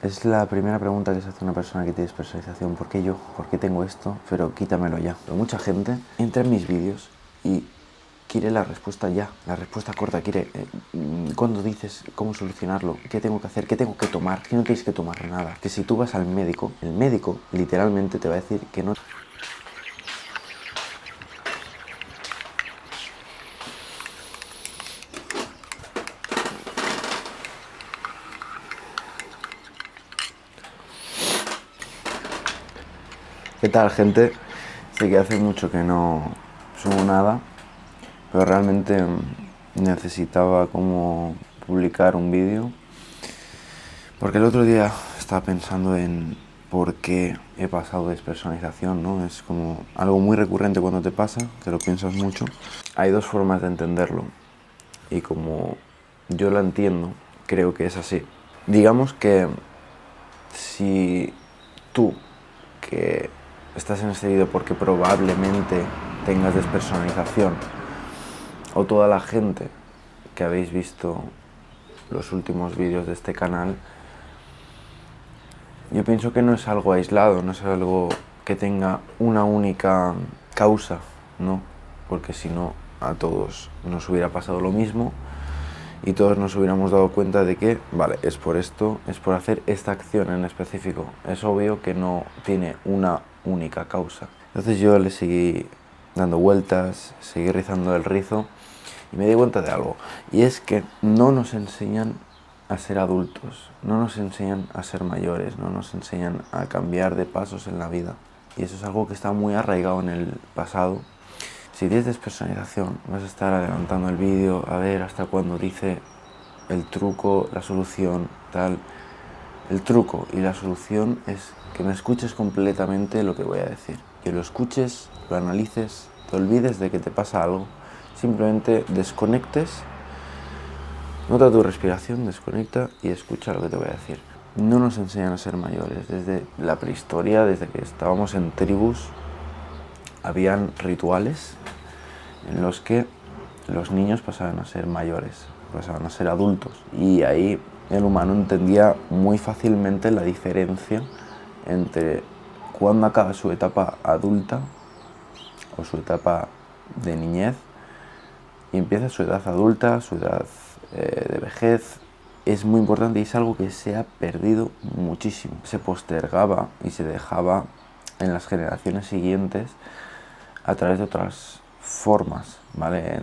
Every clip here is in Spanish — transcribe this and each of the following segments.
Es la primera pregunta que se hace una persona que tiene despersonalización. ¿Por qué yo? ¿Por qué tengo esto? Pero quítamelo ya. Pero mucha gente entra en mis vídeos y quiere la respuesta ya, la respuesta corta. Quiere, cuando dices cómo solucionarlo, qué tengo que hacer, qué tengo que tomar, que no tienes que tomar nada. Que si tú vas al médico, el médico literalmente te va a decir que no. ¿Qué tal, gente? Sé que hace mucho que no subo nada, pero realmente necesitaba como publicar un vídeo, porque el otro día estaba pensando en por qué he pasado de despersonalización, ¿no? Es como algo muy recurrente cuando te pasa, que lo piensas mucho. Hay dos formas de entenderlo, y como yo lo entiendo, creo que es así. Digamos que si tú, que estás en este vídeo porque probablemente tengas despersonalización, o toda la gente que habéis visto los últimos vídeos de este canal, yo pienso que no es algo aislado, no es algo que tenga una única causa, ¿no? Porque si no, a todos nos hubiera pasado lo mismo y todos nos hubiéramos dado cuenta de que, vale, es por esto, es por hacer esta acción en específico. Es obvio que no tiene una única causa. Entonces yo le seguí dando vueltas, seguí rizando el rizo y me di cuenta de algo. Y es que no nos enseñan a ser adultos, no nos enseñan a ser mayores, no nos enseñan a cambiar de pasos en la vida. Y eso es algo que está muy arraigado en el pasado. Si tienes despersonalización, vas a estar adelantando el vídeo a ver hasta cuando dice el truco, la solución, tal. El truco y la solución es que me escuches completamente lo que voy a decir. Que lo escuches, lo analices, te olvides de que te pasa algo. Simplemente desconectes, nota tu respiración, desconecta y escucha lo que te voy a decir. No nos enseñan a ser mayores. Desde la prehistoria, desde que estábamos en tribus, habían rituales en los que los niños pasaban a ser mayores, pasaban a ser adultos. Y ahí el humano entendía muy fácilmente la diferencia entre cuando acaba su etapa adulta o su etapa de niñez y empieza su edad adulta, su edad de vejez. Es muy importante y es algo que se ha perdido muchísimo. Se postergaba y se dejaba en las generaciones siguientes a través de otras formas, ¿vale?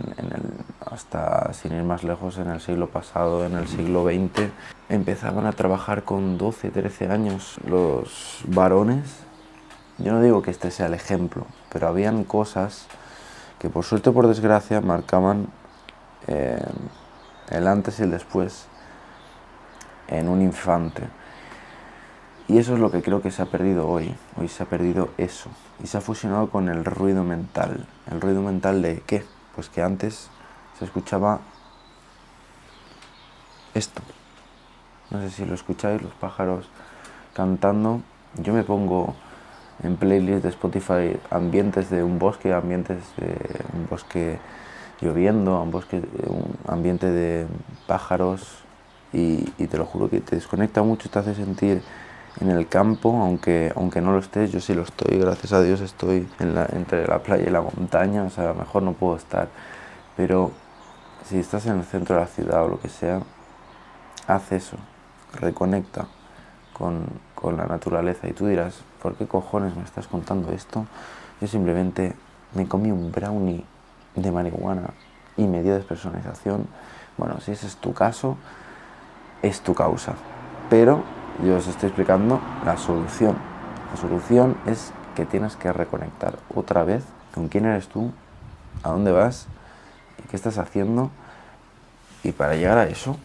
Hasta, sin ir más lejos, en el siglo pasado, en el siglo XX, empezaban a trabajar con 12, 13 años los varones. Yo no digo que este sea el ejemplo, pero habían cosas que por suerte o por desgracia marcaban el antes y el después en un infante. Y eso es lo que creo que se ha perdido hoy. Hoy se ha perdido eso. Y se ha fusionado con el ruido mental. ¿El ruido mental de qué? Pues que antes se escuchaba esto. No sé si lo escucháis, los pájaros cantando. Yo me pongo en playlist de Spotify ambientes de un bosque, ambientes de un bosque lloviendo, un ambiente de pájaros. Y te lo juro que te desconecta mucho, te hace sentir en el campo, aunque no lo estés. Yo sí lo estoy, gracias a Dios estoy entre la playa y la montaña, o sea, mejor no puedo estar. Pero si estás en el centro de la ciudad o lo que sea, haz eso, reconecta con la naturaleza. Y tú dirás, ¿por qué cojones me estás contando esto? Yo simplemente me comí un brownie de marihuana y me dio despersonalización. Bueno, si ese es tu caso, es tu causa. Pero yo os estoy explicando la solución. La solución es que tienes que reconectar otra vez con quién eres tú, a dónde vas y qué estás haciendo. Y para llegar a eso,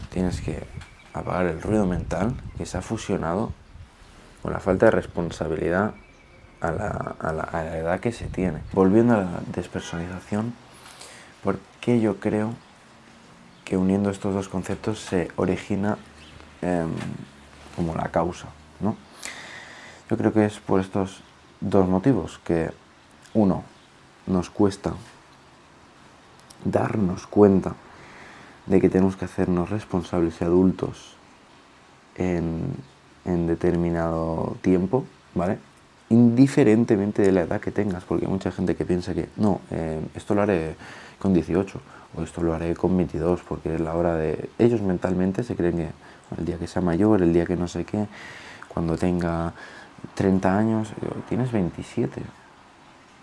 tienes que apagar el ruido mental que se ha fusionado con la falta de responsabilidad a la edad que se tiene. Volviendo a la despersonalización, porque yo creo que uniendo estos dos conceptos se origina como la causa, ¿no? Yo creo que es por estos dos motivos, que uno, nos cuesta darnos cuenta de que tenemos que hacernos responsables y adultos en en determinado tiempo, ¿vale? Indiferentemente de la edad que tengas, porque hay mucha gente que piensa que no, esto lo haré con 18 o esto lo haré con 22, porque es la hora de... Ellos mentalmente se creen que el día que sea mayor, el día que no sé qué, cuando tenga 30 años, tienes 27.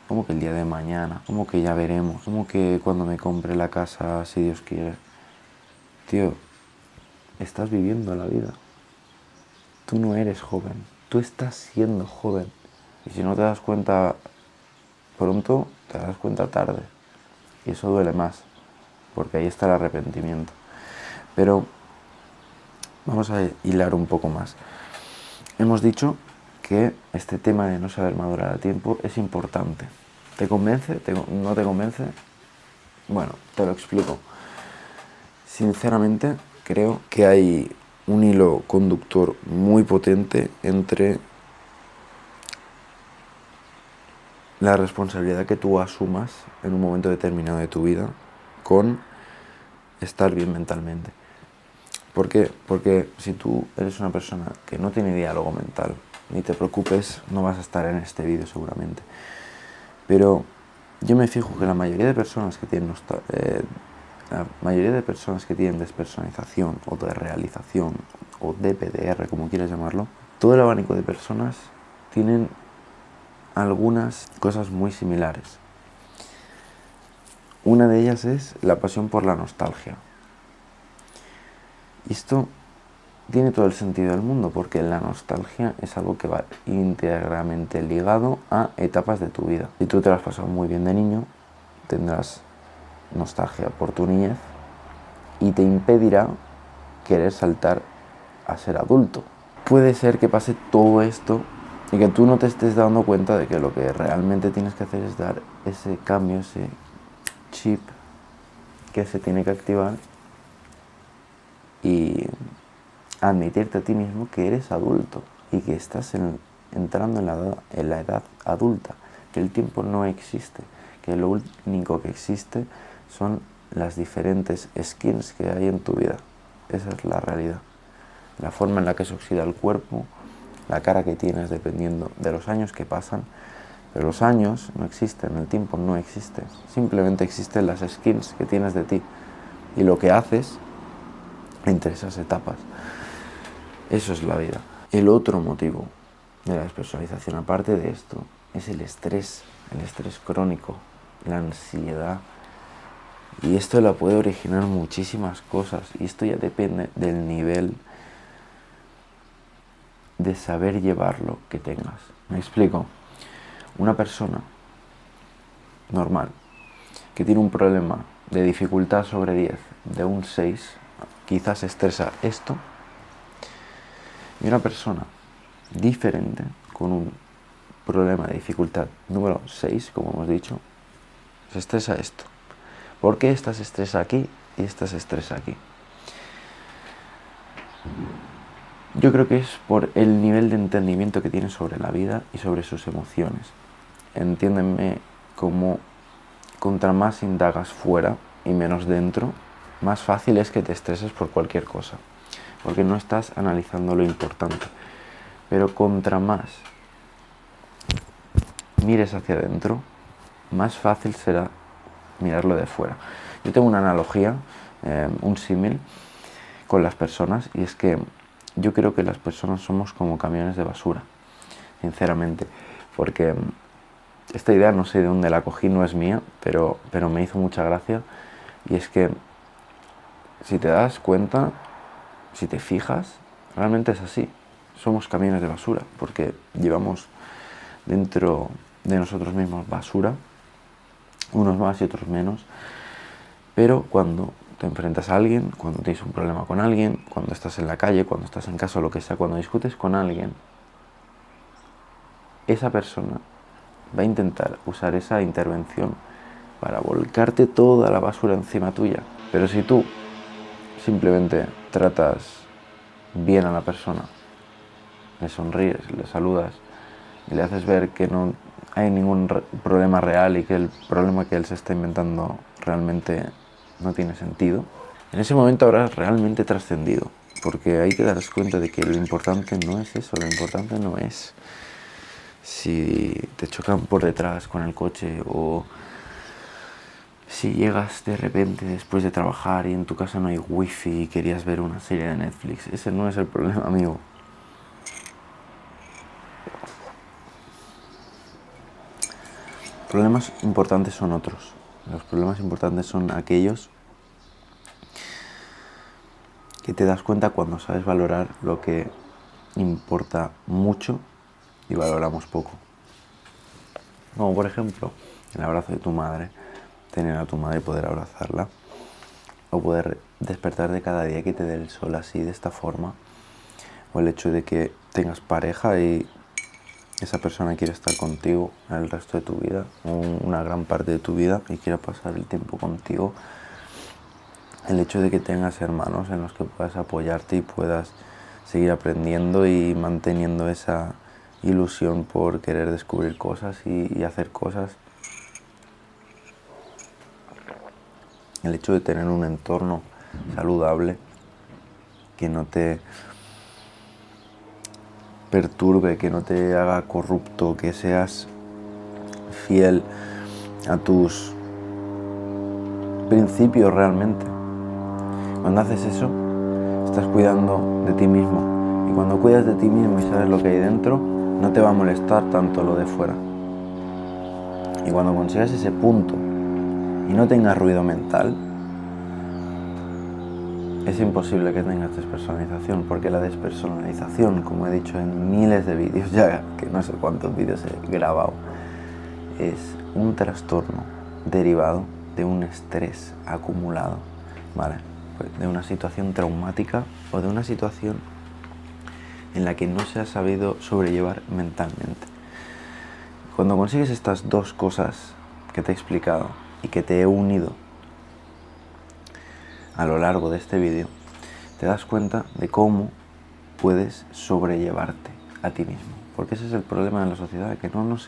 ¿Cómo que el día de mañana? ¿Cómo que ya veremos? ¿Cómo que cuando me compre la casa, si Dios quiere? Tío, estás viviendo la vida. Tú no eres joven, tú estás siendo joven. Y si no te das cuenta pronto, te das cuenta tarde. Y eso duele más, porque ahí está el arrepentimiento. Pero vamos a hilar un poco más. Hemos dicho que este tema de no saber madurar a tiempo es importante. ¿Te convence? ¿No te convence? Bueno, te lo explico. Sinceramente, creo que hay un hilo conductor muy potente entre la responsabilidad que tú asumas en un momento determinado de tu vida con estar bien mentalmente. ¿Por qué? Porque si tú eres una persona que no tiene diálogo mental, ni te preocupes, no vas a estar en este vídeo seguramente. Pero yo me fijo que la mayoría de personas que tienen despersonalización o de realización o DPDR, como quieras llamarlo, todo el abanico de personas tienen algunas cosas muy similares. Una de ellas es la pasión por la nostalgia. Y esto tiene todo el sentido del mundo, porque la nostalgia es algo que va íntegramente ligado a etapas de tu vida. Si tú te lo has pasado muy bien de niño, tendrás nostalgia por tu niñez y te impedirá querer saltar a ser adulto. Puede ser que pase todo esto y que tú no te estés dando cuenta de que lo que realmente tienes que hacer es dar ese cambio, ese chip que se tiene que activar y admitirte a ti mismo que eres adulto y que estás entrando en la edad adulta, que el tiempo no existe, que lo único que existe son las diferentes skins que hay en tu vida. Esa es la realidad. La forma en la que se oxida el cuerpo, la cara que tienes dependiendo de los años que pasan, pero los años no existen, el tiempo no existe, simplemente existen las skins que tienes de ti y lo que haces entre esas etapas. Eso es la vida. El otro motivo de la despersonalización, aparte de esto, es el estrés crónico, la ansiedad. Y esto la puede originar muchísimas cosas. Y esto ya depende del nivel de saber llevarlo que tengas. ¿Me explico? Una persona normal que tiene un problema de dificultad sobre 10 de un 6, quizás estresa esto. Y una persona diferente, con un problema de dificultad número 6, como hemos dicho, se estresa esto. ¿Por qué esta se estresa aquí y esta se estresa aquí? Yo creo que es por el nivel de entendimiento que tiene sobre la vida y sobre sus emociones. Entiéndeme como contra más indagas fuera y menos dentro, más fácil es que te estreses por cualquier cosa, porque no estás analizando lo importante. Pero contra más mires hacia adentro, más fácil será mirarlo de fuera. Yo tengo una analogía, un símil con las personas, y es que yo creo que las personas somos como camiones de basura, sinceramente, porque esta idea no sé de dónde la cogí, no es mía, pero me hizo mucha gracia, y es que si te das cuenta, si te fijas, realmente es así. Somos camiones de basura, porque llevamos dentro de nosotros mismos basura, unos más y otros menos, pero cuando te enfrentas a alguien, cuando tienes un problema con alguien, cuando estás en la calle, cuando estás en casa o lo que sea, cuando discutes con alguien, esa persona va a intentar usar esa intervención para volcarte toda la basura encima tuya. Pero si tú simplemente tratas bien a la persona, le sonríes, le saludas y le haces ver que no hay ningún problema real y que el problema que él se está inventando realmente no tiene sentido, en ese momento habrás realmente trascendido. Porque ahí te darás cuenta de que lo importante no es eso, lo importante no es si te chocan por detrás con el coche o si llegas de repente después de trabajar y en tu casa no hay wifi y querías ver una serie de Netflix. Ese no es el problema, amigo. Los problemas importantes son otros. Los problemas importantes son aquellos que te das cuenta cuando sabes valorar lo que importa mucho y valoramos poco. Como por ejemplo, el abrazo de tu madre, tener a tu madre y poder abrazarla, o poder despertar de cada día que te dé el sol así, de esta forma, o el hecho de que tengas pareja y esa persona quiere estar contigo el resto de tu vida, una gran parte de tu vida, y quiera pasar el tiempo contigo. El hecho de que tengas hermanos en los que puedas apoyarte y puedas seguir aprendiendo y manteniendo esa ilusión por querer descubrir cosas y hacer cosas. El hecho de tener un entorno saludable que no te perturbe, que no te haga corrupto, que seas fiel a tus principios realmente. Cuando haces eso, estás cuidando de ti mismo. Y cuando cuidas de ti mismo y sabes lo que hay dentro, no te va a molestar tanto lo de fuera. Y cuando consigas ese punto y no tengas ruido mental, es imposible que tengas despersonalización, porque la despersonalización, como he dicho en miles de vídeos ya, que no sé cuántos vídeos he grabado, es un trastorno derivado de un estrés acumulado, ¿vale? De una situación traumática o de una situación en la que no se ha sabido sobrellevar mentalmente. Cuando consigues estas dos cosas que te he explicado y que te he unido a lo largo de este vídeo, te das cuenta de cómo puedes sobrellevarte a ti mismo. Porque ese es el problema de la sociedad, que no nos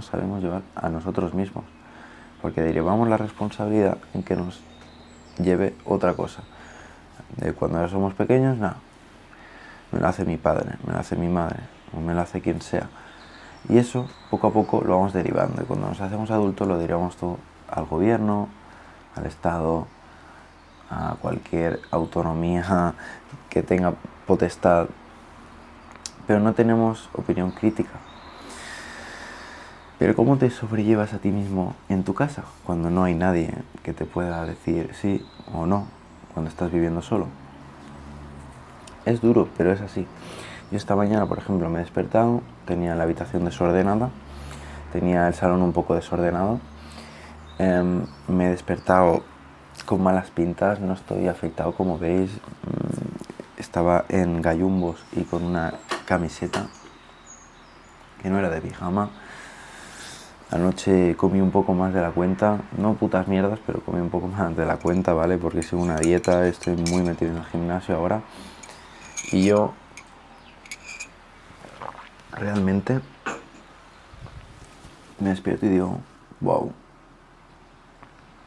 sabemos llevar a nosotros mismos. Porque derivamos la responsabilidad en que nos lleve otra cosa. De cuando ya somos pequeños, nada, me lo hace mi padre, me lo hace mi madre, o me lo hace quien sea. Y eso, poco a poco, lo vamos derivando. Y cuando nos hacemos adultos, lo derivamos todo al gobierno, al Estado, a cualquier autonomía que tenga potestad. Pero no tenemos opinión crítica. Pero ¿cómo te sobrellevas a ti mismo en tu casa cuando no hay nadie que te pueda decir sí o no cuando estás viviendo solo? Es duro, pero es así. Yo esta mañana, por ejemplo, me he despertado, tenía la habitación desordenada, tenía el salón un poco desordenado, me he despertado con malas pintas, no estoy afeitado como veis, estaba en gallumbos y con una camiseta que no era de pijama. Anoche comí un poco más de la cuenta, no putas mierdas, pero comí un poco más de la cuenta, ¿vale? Porque sigo una dieta, estoy muy metido en el gimnasio ahora. Y yo realmente me despierto y digo, wow,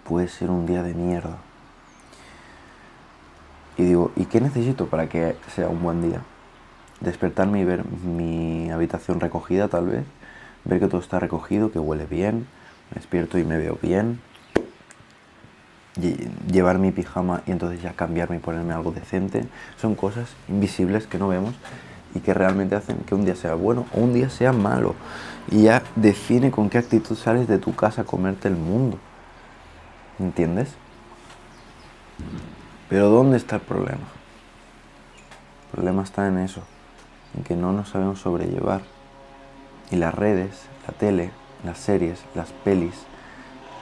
puede ser un día de mierda. Y digo, ¿y qué necesito para que sea un buen día? Despertarme y ver mi habitación recogida, tal vez. Ver que todo está recogido, que huele bien. Me despierto y me veo bien. Llevar mi pijama y entonces ya cambiarme y ponerme algo decente. Son cosas invisibles que no vemos y que realmente hacen que un día sea bueno o un día sea malo. Y ya define con qué actitud sales de tu casa a comerte el mundo. ¿Entiendes? Pero ¿dónde está el problema? El problema está en eso, en que no nos sabemos sobrellevar. Y las redes, la tele, las series, las pelis,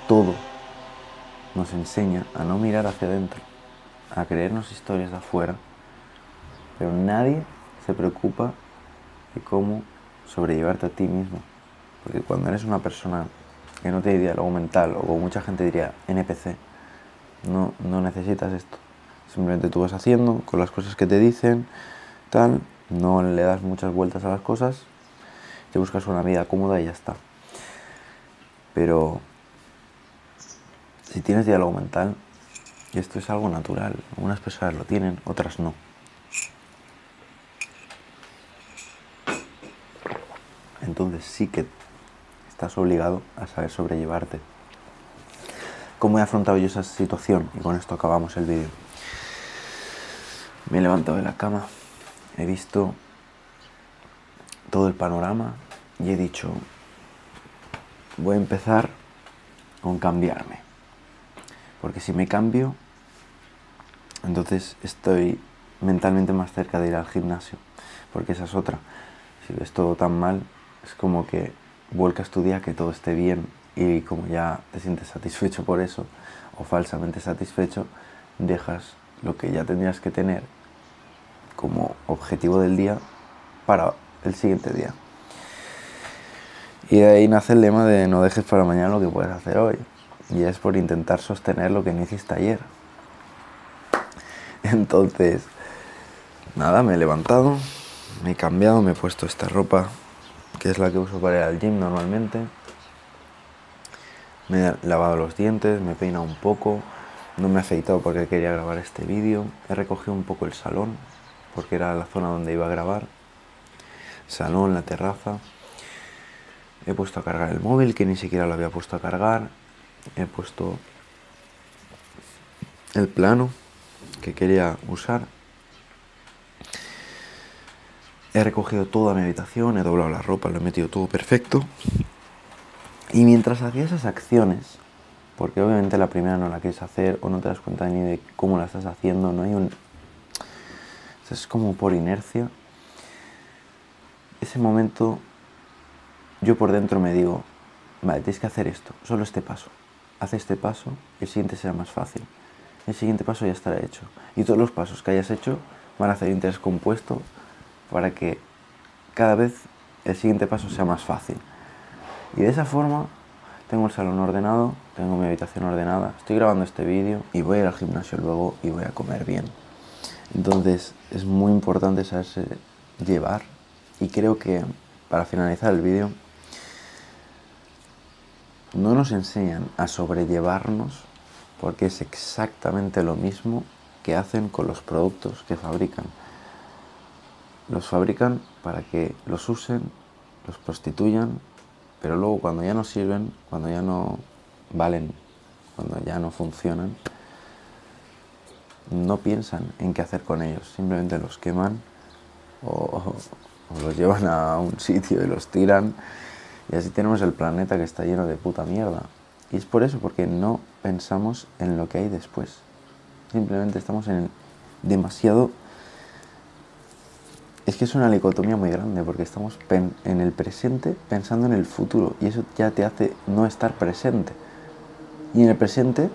todo nos enseña a no mirar hacia adentro, a creernos historias de afuera, pero nadie se preocupa de cómo sobrellevarte a ti mismo. Porque cuando eres una persona que no tiene diálogo mental, o como mucha gente diría NPC, no necesitas esto. Simplemente tú vas haciendo con las cosas que te dicen, tal, no le das muchas vueltas a las cosas, te buscas una vida cómoda y ya está. Pero si tienes diálogo mental, y esto es algo natural, algunas personas lo tienen, otras no. entonces sí que estás obligado a saber sobrellevarte. ¿Cómo he afrontado yo esa situación? Y con esto acabamos el vídeo. Me he levantado de la cama, he visto todo el panorama y he dicho, voy a empezar con cambiarme. Porque si me cambio, entonces estoy mentalmente más cerca de ir al gimnasio. Porque esa es otra. Si ves todo tan mal, es como que vuelcas tu día, que todo esté bien, y como ya te sientes satisfecho por eso, o falsamente satisfecho, dejas lo que ya tendrías que tener como objetivo del día para el siguiente día. Y de ahí nace el lema de no dejes para mañana lo que puedes hacer hoy. Y es por intentar sostener lo que no hiciste ayer. Entonces, nada, me he levantado, me he cambiado, me he puesto esta ropa, que es la que uso para ir al gym normalmente. Me he lavado los dientes, me he peinado un poco, no me he afeitado porque quería grabar este vídeo. He recogido un poco el salón, porque era la zona donde iba a grabar. Salón, la terraza. He puesto a cargar el móvil, que ni siquiera lo había puesto a cargar. He puesto el plano que quería usar. He recogido toda mi habitación, he doblado la ropa, lo he metido todo perfecto. Y mientras hacía esas acciones, porque obviamente la primera no la quieres hacer o no te das cuenta ni de cómo la estás haciendo, no hay un... Es como por inercia. Ese momento yo por dentro me digo, vale, tienes que hacer esto, solo este paso. Haz este paso y el siguiente será más fácil. El siguiente paso ya estará hecho. Y todos los pasos que hayas hecho van a hacer interés compuesto para que cada vez el siguiente paso sea más fácil. Y de esa forma tengo el salón ordenado, tengo mi habitación ordenada, estoy grabando este vídeo y voy a ir al gimnasio luego y voy a comer bien. Entonces es muy importante saberse llevar, y creo que para finalizar el vídeo, no nos enseñan a sobrellevarnos porque es exactamente lo mismo que hacen con los productos que fabrican. Los fabrican para que los usen, los prostituyan, pero luego cuando ya no sirven, cuando ya no valen, cuando ya no funcionan, no piensan en qué hacer con ellos, simplemente los queman o los llevan a un sitio y los tiran, y así tenemos el planeta que está lleno de puta mierda. Y es por eso, porque no pensamos en lo que hay después. Simplemente estamos en demasiado... Es que es una dicotomía muy grande, porque estamos en el presente pensando en el futuro, y eso ya te hace no estar presente. Y en el presente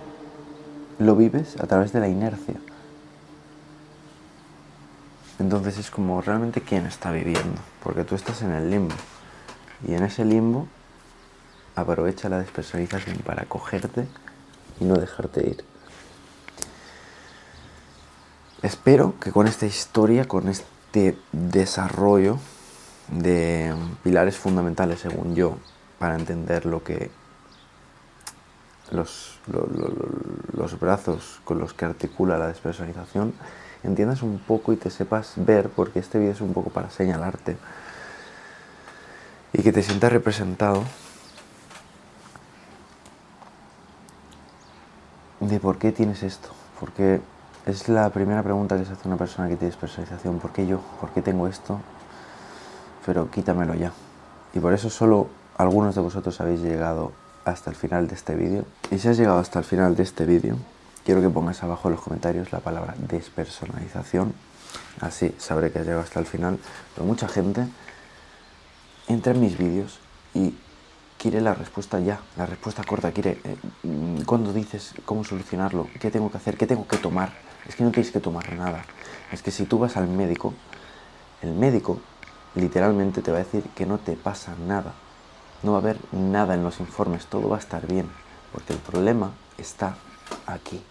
lo vives a través de la inercia. Entonces es como realmente quién está viviendo, porque tú estás en el limbo. Y en ese limbo aprovecha la despersonalización para cogerte y no dejarte ir. Espero que con esta historia, con este desarrollo de pilares fundamentales, según yo, para entender lo que los brazos con los que articula la despersonalización, entiendas un poco y te sepas ver, porque este vídeo es un poco para señalarte y que te sientas representado de por qué tienes esto. Porque es la primera pregunta que se hace una persona que tiene despersonalización: ¿por qué yo? ¿Por qué tengo esto? Pero quítamelo ya. Y por eso solo algunos de vosotros habéis llegado hasta el final de este vídeo. Y si has llegado hasta el final de este vídeo, quiero que pongas abajo en los comentarios la palabra despersonalización. Así sabré que has llegado hasta el final. Pero mucha gente entra en mis vídeos y quiere la respuesta ya, la respuesta corta. Quiere, cuando dices cómo solucionarlo, qué tengo que hacer, qué tengo que tomar. Es que no tienes que tomar nada. Es que si tú vas al médico, el médico literalmente te va a decir que no te pasa nada. No va a haber nada en los informes, todo va a estar bien, porque el problema está aquí.